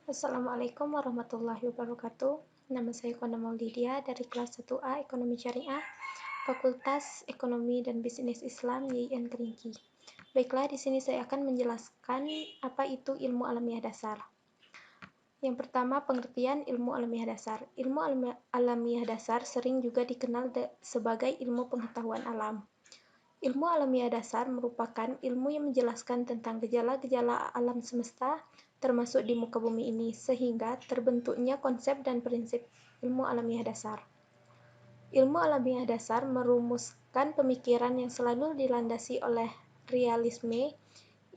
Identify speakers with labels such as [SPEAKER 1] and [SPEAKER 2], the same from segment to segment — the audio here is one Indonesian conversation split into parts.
[SPEAKER 1] Assalamualaikum warahmatullahi wabarakatuh. Nama saya Kona Maulidia dari kelas 1A Ekonomi Syariah, Fakultas Ekonomi dan Bisnis Islam YIN Keringki. Baiklah, di sini saya akan menjelaskan apa itu ilmu alamiah dasar. Yang pertama, pengertian ilmu alamiah dasar. Ilmu alamiah dasar sering juga dikenal sebagai ilmu pengetahuan alam. Ilmu alamiah dasar merupakan ilmu yang menjelaskan tentang gejala-gejala alam semesta, termasuk di muka bumi ini, sehingga terbentuknya konsep dan prinsip ilmu alamiah dasar. Ilmu alamiah dasar merumuskan pemikiran yang selalu dilandasi oleh realisme.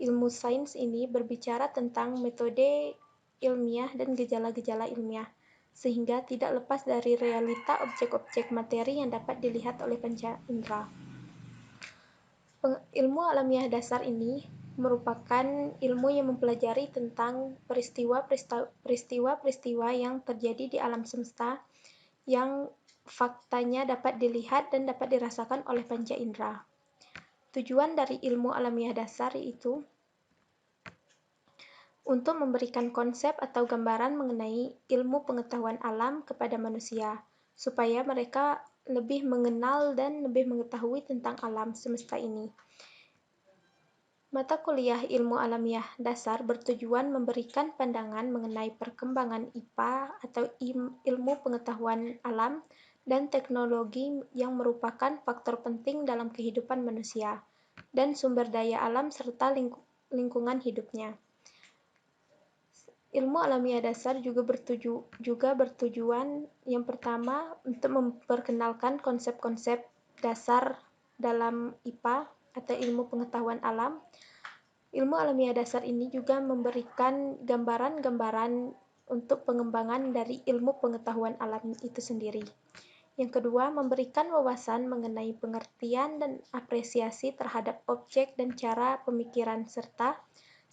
[SPEAKER 1] Ilmu sains ini berbicara tentang metode ilmiah dan gejala-gejala ilmiah, sehingga tidak lepas dari realita objek-objek materi yang dapat dilihat oleh panca indera. Ilmu alamiah dasar ini merupakan ilmu yang mempelajari tentang peristiwa-peristiwa yang terjadi di alam semesta yang faktanya dapat dilihat dan dapat dirasakan oleh panca indera. Tujuan dari ilmu alamiah dasar yaitu untuk memberikan konsep atau gambaran mengenai ilmu pengetahuan alam kepada manusia, supaya mereka lebih mengenal dan lebih mengetahui tentang alam semesta ini. Mata kuliah ilmu alamiah dasar bertujuan memberikan pandangan mengenai perkembangan IPA atau ilmu pengetahuan alam dan teknologi yang merupakan faktor penting dalam kehidupan manusia dan sumber daya alam serta lingkungan hidupnya. Ilmu alamiah dasar juga bertujuan yang pertama untuk memperkenalkan konsep-konsep dasar dalam IPA atau ilmu pengetahuan alam. Ilmu alamiah dasar ini juga memberikan gambaran-gambaran untuk pengembangan dari ilmu pengetahuan alam itu sendiri. Yang kedua, memberikan wawasan mengenai pengertian dan apresiasi terhadap objek dan cara pemikiran serta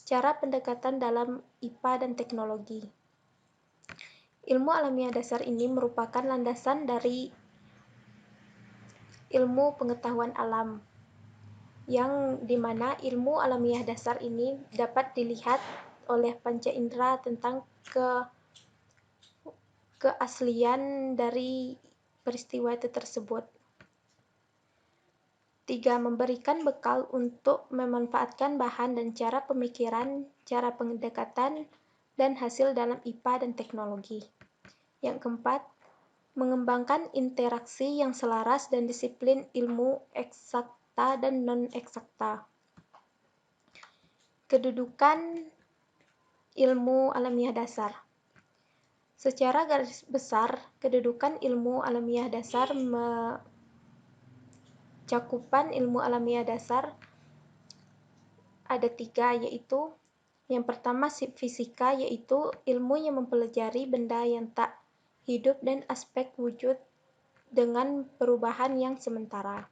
[SPEAKER 1] cara pendekatan dalam IPA dan teknologi. Ilmu alamiah dasar ini merupakan landasan dari ilmu pengetahuan alam, yang dimana ilmu alamiah dasar ini dapat dilihat oleh panca indera tentang keaslian dari peristiwa itu tersebut. 3. Memberikan bekal untuk memanfaatkan bahan dan cara pemikiran, cara pendekatan, dan hasil dalam IPA dan teknologi. Yang keempat, mengembangkan interaksi yang selaras dan disiplin ilmu eksakta dan non-eksakta. Kedudukan ilmu alamiah dasar. Secara garis besar, kedudukan ilmu alamiah dasar cakupan ilmu alamiah dasar ada 3, yaitu yang pertama fisika, yaitu ilmu yang mempelajari benda yang tak hidup dan aspek wujud dengan perubahan yang sementara.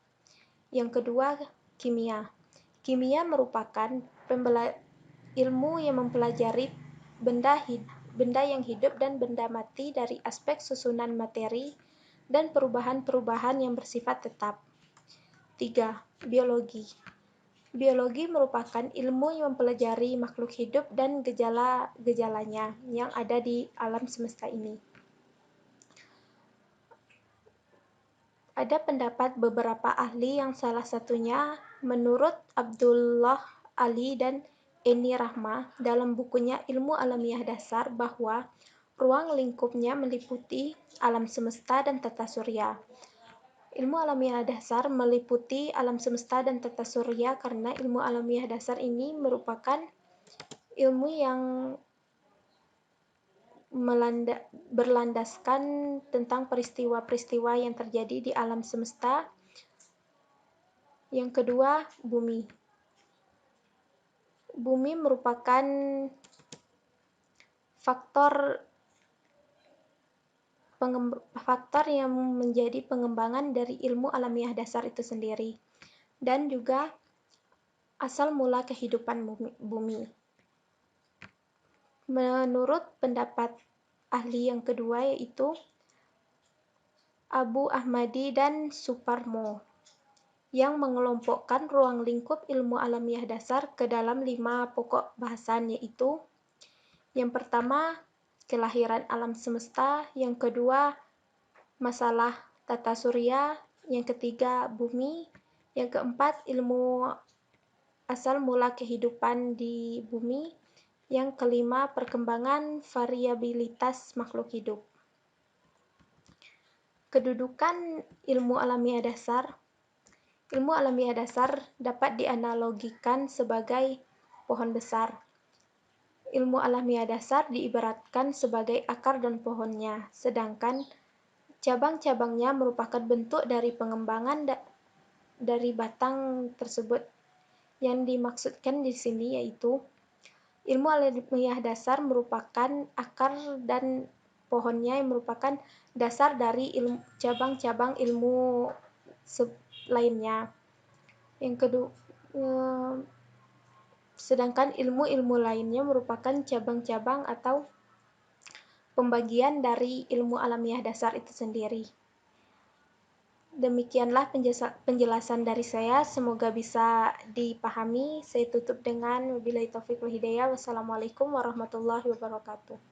[SPEAKER 1] Yang kedua, kimia. Kimia merupakan ilmu yang mempelajari benda yang hidup dan benda mati dari aspek susunan materi dan perubahan-perubahan yang bersifat tetap. 3. Biologi. Biologi merupakan ilmu yang mempelajari makhluk hidup dan gejala-gejalanya yang ada di alam semesta ini. Ada pendapat beberapa ahli yang salah satunya menurut Abdullah Ali dan Eni Rahma dalam bukunya Ilmu Alamiah Dasar bahwa ruang lingkupnya meliputi alam semesta dan tata surya. Ilmu alamiah dasar meliputi alam semesta dan tata surya karena ilmu alamiah dasar ini merupakan ilmu yang berlandaskan tentang peristiwa-peristiwa yang terjadi di alam semesta. Yang kedua, bumi. Bumi merupakan faktor yang menjadi pengembangan dari ilmu alamiah dasar itu sendiri, dan juga asal mula kehidupan bumi. Menurut pendapat ahli yang kedua, yaitu Abu Ahmadi dan Suparmo, yang mengelompokkan ruang lingkup ilmu alamiah dasar ke dalam 5 pokok bahasan, yaitu yang pertama, kelahiran alam semesta, yang kedua masalah tata surya, yang ketiga bumi, yang keempat ilmu asal mula kehidupan di bumi, yang kelima perkembangan variabilitas makhluk hidup. Kedudukan ilmu alamiah dasar. Ilmu alamiah dasar dapat dianalogikan sebagai pohon besar. Ilmu alamiah dasar diibaratkan sebagai akar dan pohonnya, sedangkan cabang-cabangnya merupakan bentuk dari pengembangan dari batang tersebut. Yang dimaksudkan di sini yaitu ilmu alamiah dasar merupakan akar dan pohonnya yang merupakan dasar dari cabang-cabang ilmu lainnya. Yang kedua, sedangkan ilmu-ilmu lainnya merupakan cabang-cabang atau pembagian dari ilmu alamiah dasar itu sendiri. Demikianlah penjelasan dari saya, semoga bisa dipahami. Saya tutup dengan wabillahi taufiq wal hidayah. Wassalamualaikum warahmatullahi wabarakatuh.